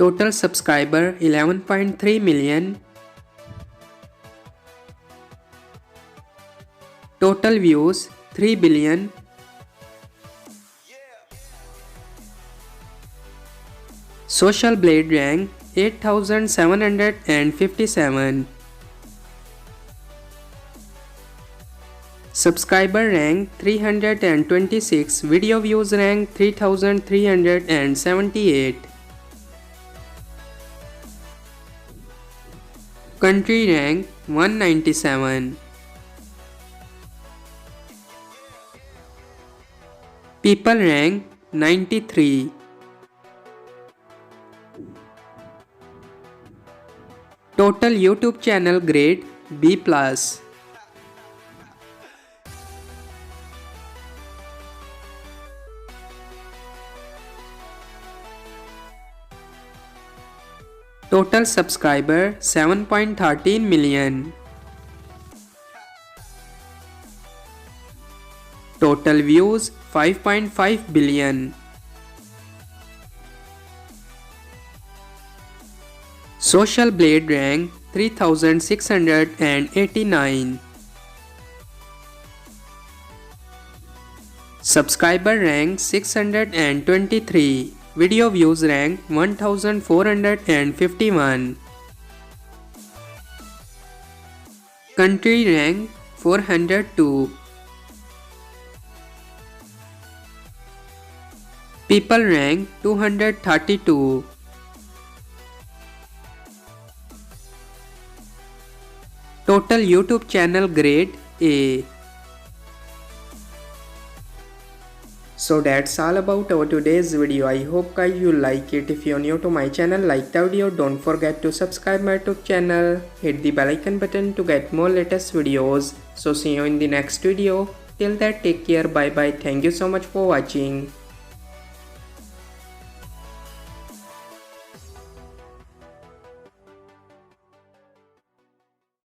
Total subscriber 11.3 million. Total views 3 billion. Social Blade rank 8757. Subscriber rank 326. Video views rank 3378. Country rank 197. People rank 93. Total YouTube channel grade B+. Total subscriber 7.13 million. Total views 5.5 billion. Social Blade rank 3689. Subscriber rank 623. Video views rank 1451. Country rank 402. People rank 232. Total YouTube channel grade A. So that's all about our today's video. I hope guys you like it. If you're new to my channel, like the video, don't forget to subscribe my YouTube channel. Hit the bell icon button to get more latest videos. So see you in the next video. Till that, take care. Bye bye. Thank you so much for watching.